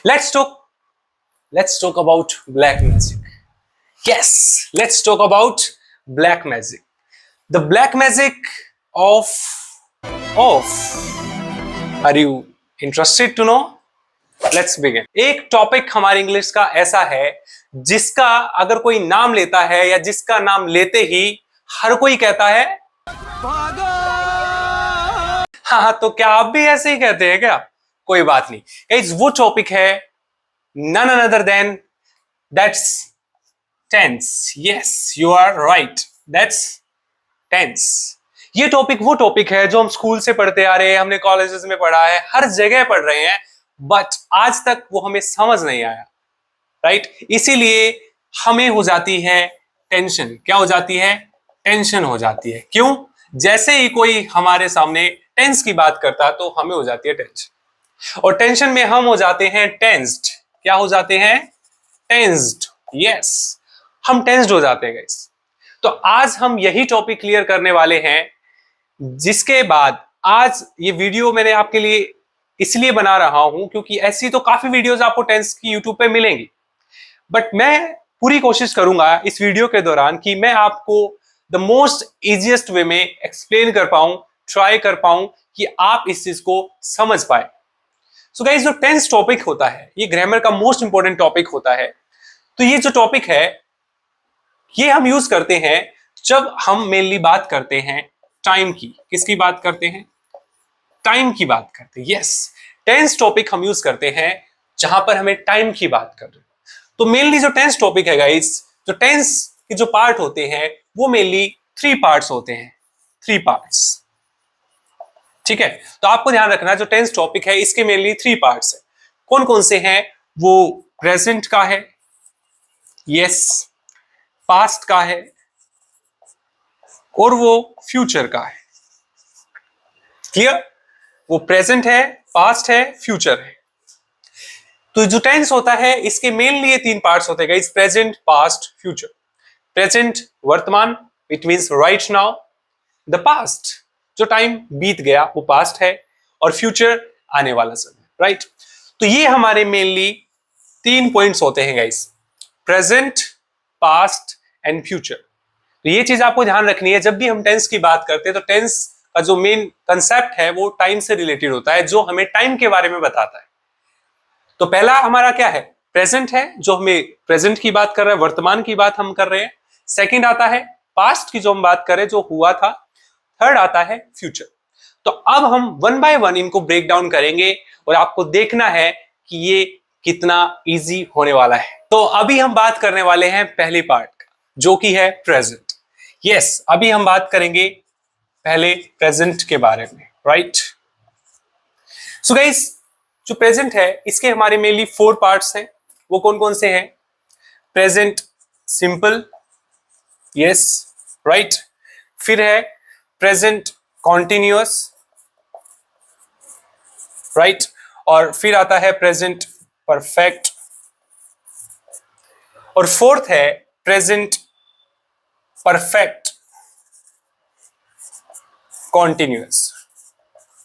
Let's talk about black magic. Yes, let's talk about black magic. The black magic of of. Are you interested to know? Let's begin. एक topic हमारे English का ऐसा है जिसका अगर कोई नाम लेता है या जिसका नाम लेते ही हर कोई कहता है हाँ, तो क्या आप भी ऐसे ही कहते हैं क्या? कोई बात नहीं गाइस, वो टॉपिक है none other than that's tense. Yes, you are right. That's tense. ये टॉपिक वो टॉपिक है जो हम स्कूल से पढ़ते आ रहे हैं, हमने कॉलेजेस में पढ़ा है, हर जगह पढ़ रहे हैं, बट आज तक वो हमें समझ नहीं आया, राइट? इसीलिए हमें हो जाती है टेंशन। क्या हो जाती है? टेंशन हो जाती है। क्यों? जैसे ही कोई हमारे सामने टेंस की बात करता तो हमें हो जाती है टेंशन, और टेंशन में हम हो जाते हैं टेंस्ड। क्या हो जाते हैं? टेंस्ड। यस, हम टेंस्ड हो जाते हैं गाइस। तो आज हम यही टॉपिक क्लियर करने वाले हैं, जिसके बाद आज ये वीडियो मैंने आपके लिए इसलिए बना रहा हूं क्योंकि ऐसी तो काफी वीडियोस आपको टेंस की यूट्यूब पे मिलेंगी, बट मैं पूरी कोशिश करूंगा इस वीडियो के दौरान कि मैं आपको द मोस्ट इजीएस्ट वे में एक्सप्लेन कर पाऊं, ट्राई कर पाऊं कि आप इस चीज को समझ पाए। सो गाइस, जो टेंस टॉपिक होता है ये ग्रामर का मोस्ट इंपॉर्टेंट टॉपिक होता है। तो ये जो टॉपिक है ये हम यूज करते हैं जब हम मेनली बात करते हैं टाइम की। किसकी बात करते हैं? टाइम की बात करते हैं। यस, टेंस टॉपिक हम यूज करते हैं जहां पर हमें टाइम की बात कर रहे हैं। तो मेनली जो टेंस टॉपिक है गाइस, जो टेंस के जो पार्ट होते हैं वो मेनली 3 पार्ट्स होते हैं। 3 पार्ट्स, ठीक है? तो आपको ध्यान रखना, जो टेंस टॉपिक है इसके मेनली 3 पार्ट्स है। कौन कौन से हैं? वो प्रेजेंट का है, यस, पास्ट का है, और वो फ्यूचर का है। क्लियर? वो प्रेजेंट है, पास्ट है, फ्यूचर है। तो जो टेंस होता है इसके मेनली ये 3 पार्ट्स होते हैं, प्रेजेंट, पास्ट, फ्यूचर। प्रेजेंट वर्तमान, it means right now. The past, जो टाइम बीत गया वो पास्ट है, और फ्यूचर आने वाला समय, राइट? तो ये हमारे मेनली 3 पॉइंट्स होते हैं guys, present, past and future. तो ये चीज आपको ध्यान रखनी है जब भी हम टेंस की बात करते हैं। तो टेंस का जो मेन कंसेप्ट है वो टाइम से रिलेटेड होता है, जो हमें टाइम के बारे में बताता है। तो पहला हमारा क्या है? प्रेजेंट है, जो हमें प्रेजेंट की बात कर रहा है, वर्तमान की बात हम कर रहे हैं। सेकंड आता है पास्ट की, जो हम बात कर रहे हैं, जो हुआ था। थर्ड आता है फ्यूचर। तो अब हम 1 बाय 1 इनको ब्रेक डाउन करेंगे और आपको देखना है कि ये कितना इजी होने वाला है। तो अभी हम बात करने वाले हैं पहली पार्ट का, जो कि है प्रेजेंट। यस, अभी हम बात करेंगे पहले प्रेजेंट के बारे में, राइट? सो गाइस, जो प्रेजेंट है इसके हमारे मेनली 4 पार्ट्स हैं। वो कौन कौन से हैं? Present simple, yes, right. फिर है प्रेजेंट कॉन्टिन्यूअस, राइट, और फिर आता है प्रेजेंट परफेक्ट, और फोर्थ है present perfect continuous,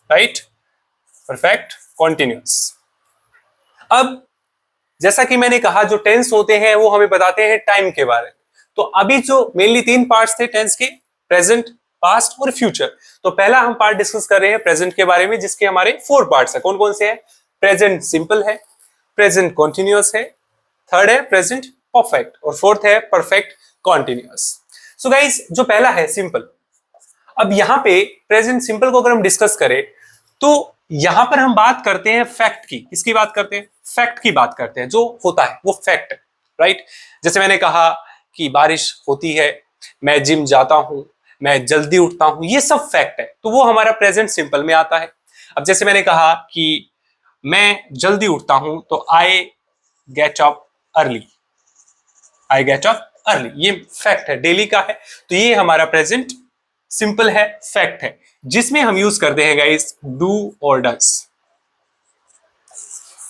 right, perfect continuous. अब जैसा कि मैंने कहा, जो टेंस होते हैं वो हमें बताते हैं टाइम के बारे में। तो अभी जो मेनली 3 पार्ट्स थे टेंस के, प्रेजेंट, पास्ट और फ्यूचर। तो पहला हम पार्ट डिस्कस कर रहे हैं प्रेजेंट के बारे में, जिसके हमारे 4 पार्ट्स है। कौन कौन से हैं? प्रेजेंट सिंपल है, प्रेजेंट कॉन्टिन्यूअस है, थर्ड है प्रेजेंट परफेक्ट, और फोर्थ है परफेक्ट कॉन्टिन्यूअस। सो गाइस, जो पहला है सिंपल। अब यहां पे प्रेजेंट सिंपल को अगर हम डिस्कस करें तो यहां पर हम बात करते हैं फैक्ट की। किसकी बात करते हैं? फैक्ट की बात करते हैं। जो होता है वो फैक्ट है, राइट? जैसे मैंने कहा कि बारिश होती है, मैं जिम जाता हूं, मैं जल्दी उठता हूं, ये सब फैक्ट है। तो वो हमारा प्रेजेंट सिंपल में आता है। अब जैसे मैंने कहा कि मैं जल्दी उठता हूं, तो I get up early, I get up early, ये फैक्ट है, डेली का है। तो ये हमारा प्रेजेंट सिंपल है, फैक्ट है, जिसमें हम यूज करते हैं गाइस डू और डज।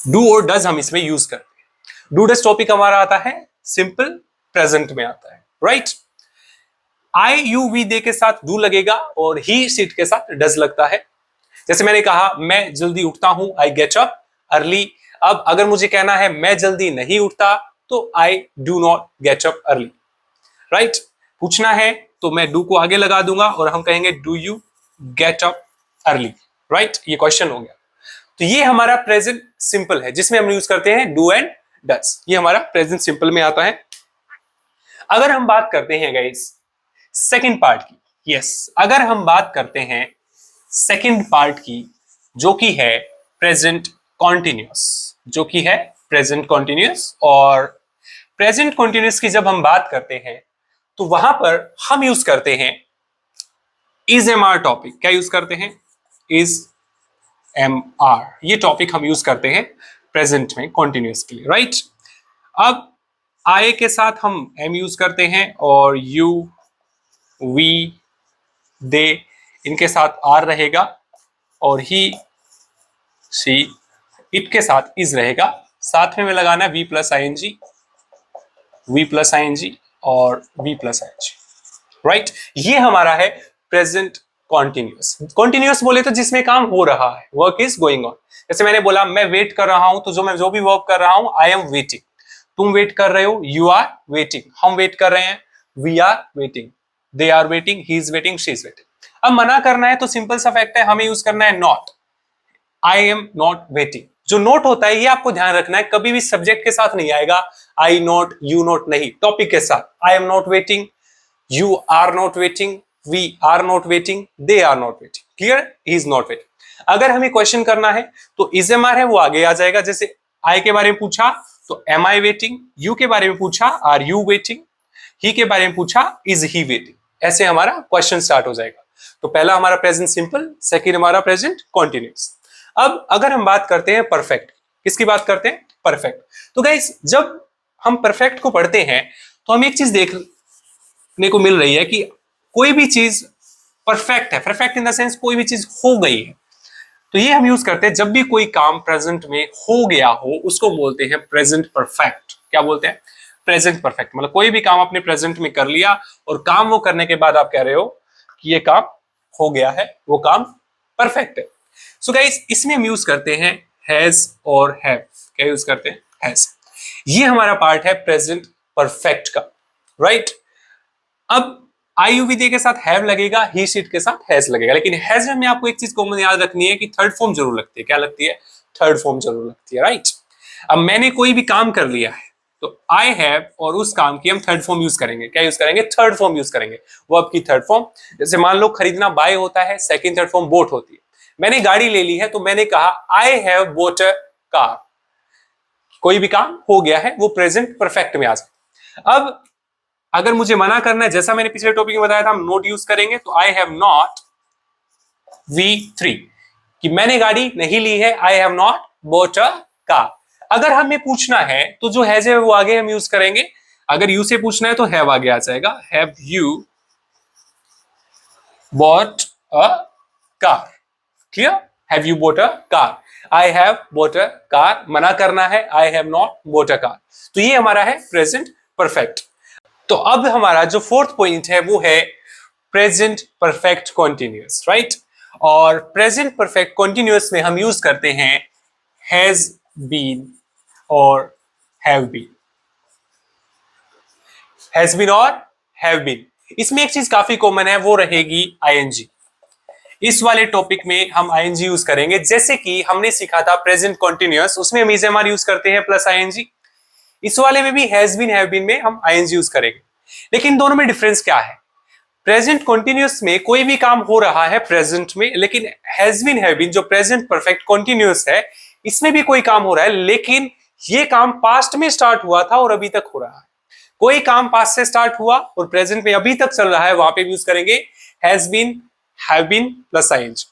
डू और डज हम इसमें यूज करते हैं। डू डज टॉपिक हमारा आता है सिंपल प्रेजेंट में आता है, राइट? आई यू वी दे के साथ डू लगेगा और ही सीट के साथ डज लगता है। जैसे मैंने कहा मैं जल्दी उठता हूं, आई गेट अप अर्ली, अब अगर मुझे कहना है मैं जल्दी नहीं उठता तो I do not get up early, right. पूछना है तो मैं डू को आगे लगा दूंगा और हम कहेंगे do you get up early, right. ये क्वेश्चन हो गया। तो ये हमारा प्रेजेंट सिंपल है जिसमें हम यूज करते हैं डू एंड डज। ये हमारा प्रेजेंट सिंपल में आता है। अगर हम बात करते हैं गाइस सेकंड पार्ट की, यस, अगर हम बात करते हैं सेकंड पार्ट की जो कि है प्रेजेंट कॉन्टिन्यूअस, जो कि है प्रेजेंट कॉन्टिन्यूअस। और प्रेजेंट कॉन्टिन्यूअस की जब हम बात करते हैं तो वहां पर हम यूज करते हैं इज एम आर टॉपिक। क्या यूज करते हैं? Is am are. ये टॉपिक हम यूज करते हैं प्रेजेंट में कॉन्टिन्यूअस के लिए, राइट। अब आई के साथ हम एम यूज करते हैं और यू, वी, दे, इनके साथ आर रहेगा और ही, शी, इट के साथ इज रहेगा। साथ में लगाना V plus I N G, V plus I N G और V plus I N G, right. ये हमारा है प्रेजेंट कॉन्टिन्यूअस। कॉन्टिन्यूअस बोले तो जिसमें काम हो रहा है, वर्क इज गोइंग ऑन। जैसे मैंने बोला मैं वेट कर रहा हूं, तो जो भी वर्क कर रहा हूं आई एम वेटिंग। तुम वेट कर रहे हो, यू आर वेटिंग। हम वेट कर रहे हैं, we are waiting. They are waiting, he is waiting, she is waiting. अब मना करना है तो सिंपल सा फैक्ट है, हमें यूज करना है not. I am not waiting. जो नोट होता है ये आपको ध्यान रखना है, कभी भी सब्जेक्ट के साथ नहीं आएगा। आई नॉट, यू नॉट नहीं, टॉपिक के साथ। I am not waiting, you are not waiting, we are not waiting, they are not waiting, clear? he is not waiting। अगर हमें क्वेश्चन करना है तो is am are है वो आगे आ जाएगा। जैसे I के बारे में पूछा तो am I waiting, you के बारे में पूछा are you waiting, he के बारे में पूछा is he waiting। ऐसे हमारा क्वेश्चन स्टार्ट हो जाएगा। तो पहला हमारा प्रेजेंट सिंपल, सेकेंड हमारा प्रेजेंट कॉन्टिन्यूअस। अब अगर हम बात करते हैं परफेक्ट, किसकी बात करते हैं? परफेक्ट। तो गाइस जब हम परफेक्ट को पढ़ते हैं तो हम एक चीज देखने को मिल रही है कि कोई भी चीज परफेक्ट है, परफेक्ट इन द सेंस कोई भी चीज हो गई है। तो ये हम यूज करते हैं जब भी कोई काम प्रेजेंट में हो गया हो, उसको बोलते हैं प्रेजेंट परफेक्ट। क्या बोलते हैं? Present perfect. मतलब कोई भी काम आपने प्रेजेंट में कर लिया और काम वो करने के बाद आप कह रहे हो कि ये काम हो गया है, वो काम परफेक्ट है। सो गाइस इसमें हम यूज करते हैं हैज और हैव। क्या यूज करते हैं? हैज। ये हमारा पार्ट है प्रेजेंट परफेक्ट का, राइट। अब आई यू विदे के साथ हैव लगेगा, ही शीट के साथ हैज लगेगा। लेकिन हैज में आपको एक चीज कॉमन याद रखनी है कि थर्ड फॉर्म जरूर लगती है। क्या लगती है? थर्ड फॉर्म जरूर लगती है, राइट। अब मैंने कोई भी काम कर लिया है तो आई हैव और उस काम की हम थर्ड फॉर्म यूज करेंगे। क्या यूज करेंगे? थर्ड फॉर्म यूज करेंगे, वर्ब की थर्ड फॉर्म। जैसे मान लो खरीदना बाय होता है, सेकंड थर्ड फॉर्म बोट होती है। मैंने गाड़ी ले ली है तो मैंने कहा I have boat a car. कोई भी काम हो गया है वो प्रेजेंट परफेक्ट में आ जाए। अब अगर मुझे मना करना है, जैसा मैंने पिछले टॉपिक में बताया था, हम नोट यूज करेंगे। तो आई हैव नॉट V3 कि मैंने गाड़ी नहीं ली है, I have not boat a car. अगर हमें पूछना है तो जो हैज है वो आगे हम यूज करेंगे। अगर यू से पूछना है तो हैव आगे आ जाएगा, have you bought a car. Clear? Have you boat a car, I have boat a car. मना करना है, I have not boat a car. तो ये हमारा है प्रेजेंट परफेक्ट। तो अब हमारा जो फोर्थ पॉइंट है वो है प्रेजेंट परफेक्ट कॉन्टिन्यूअस, राइट। और प्रेजेंट परफेक्ट कॉन्टिन्यूअस में हम यूज करते हैं हैज बीन और हैव बीन। हैज बीन और हैव बीन, इसमें एक चीज काफी कॉमन है, वो रहेगी आईएनजी। इस वाले टॉपिक में हम आईएनजी यूज करेंगे। जैसे कि हमने सीखा था प्रेजेंट कॉन्टिन्यूअस, उसमें हम इज एम आर यूज करते हैं प्लस आईएनजी। इस वाले में भी हैज बीन हैव बीन में हम आईएनजी यूज करेंगे। लेकिन दोनों में डिफरेंस क्या है? प्रेजेंट कॉन्टिन्यूअस में कोई भी काम हो रहा है प्रेजेंट में, लेकिन हैज बीन हैव बीन जो प्रेजेंट परफेक्ट कॉन्टिन्यूअस है, इसमें भी कोई काम हो रहा है लेकिन ये काम पास्ट में स्टार्ट हुआ था और अभी तक हो रहा है। कोई काम पास्ट से स्टार्ट हुआ और प्रेजेंट में अभी तक चल रहा है, वहां पे यूज करेंगे has been have been plus ING.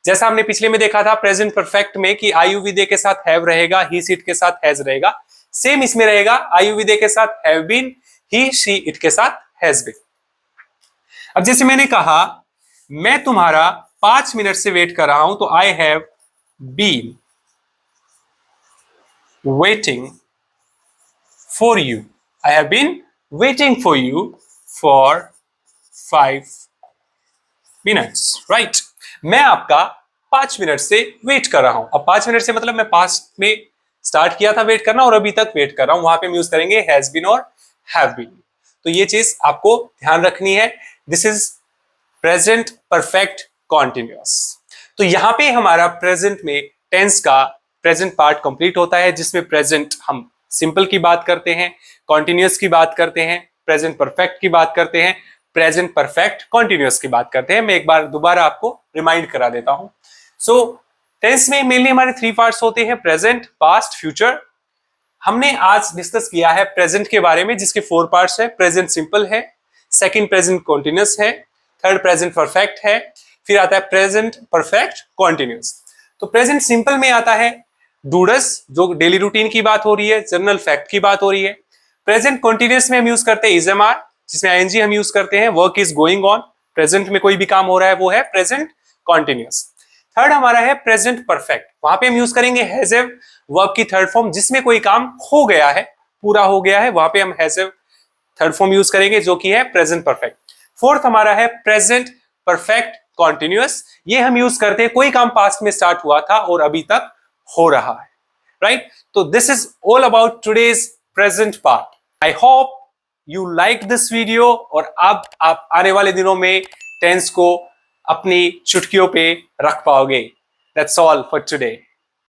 जैसा हमने पिछले में देखा था प्रेजेंट परफेक्ट में कि आई यू विदे के साथ हैव रहेगा, ही सीट के साथ हैज रहेगा। सेम इसमें रहेगा, आई यू विदे के साथ have been, he she it के साथ हैज बीन। अब जैसे मैंने कहा मैं तुम्हारा 5 मिनट से वेट कर रहा हूं, तो I have been waiting for you. I have been waiting for you for 5 minutes, right. मैं आपका 5 मिनट से वेट कर रहा हूं। अब 5 मिनट से मतलब मैं पास्ट में स्टार्ट किया था वेट करना और अभी तक वेट कर रहा हूं, वहां पे हम यूज करेंगे हैज बीन और हैव बीन। तो ये चीज आपको ध्यान रखनी है। This is present perfect continuous. तो यहां पे हमारा प्रेजेंट में टेंस का प्रेजेंट पार्ट कंप्लीट होता है, जिसमें प्रेजेंट हम सिंपल की बात करते हैं, कॉन्टिन्यूअस की बात करते हैं, प्रेजेंट परफेक्ट की बात करते हैं, प्रेजेंट परफेक्ट कॉन्टिन्यूअस की बात करते हैं। मैं एक बार दोबारा आपको रिमाइंड करा देता हूं। सो टेंस में मेनली हमारे 3 पार्ट्स होते हैं, प्रेजेंट, पास्ट, फ्यूचर। हमने आज डिस्कस किया है प्रेजेंट के बारे में, जिसके 4 पार्ट्स है। प्रेजेंट सिंपल है, सेकंड प्रेजेंट कॉन्टिन्यूअस है, थर्ड प्रेजेंट परफेक्ट है, फिर आता है प्रेजेंट परफेक्ट कॉन्टिन्यूअस। तो प्रेजेंट सिंपल में आता है डूडस, जो डेली रूटीन की बात हो रही है, जनरल फैक्ट की बात हो रही है। प्रेजेंट कॉन्टिन्यूअस में हम यूज करते हैं इज एम आर, जिसमें आईएनजी हम यूज करते हैं, work is going on. Present में कोई भी काम हो रहा है वो है प्रेजेंट कॉन्टिन्यूअस। थर्ड हमारा है प्रेजेंट परफेक्ट, वहां पे हम यूज करेंगे हैज हैव, वर्ब की थर्ड फॉर्म, जिसमें कोई काम हो गया है, पूरा हो गया है, वहां पे हम has have third form use करेंगे, जो कि है प्रेजेंट परफेक्ट। फोर्थ हमारा है प्रेजेंट परफेक्ट कॉन्टिन्यूअस, ये हम यूज करते हैं कोई काम पास्ट में स्टार्ट हुआ था और अभी तक हो रहा है, राइट। तो this is all about today's present part. I hope you like this video और अब आप आने वाले दिनों में टेंस को अपनी चुटकियों पे रख पाओगे। That's all for today.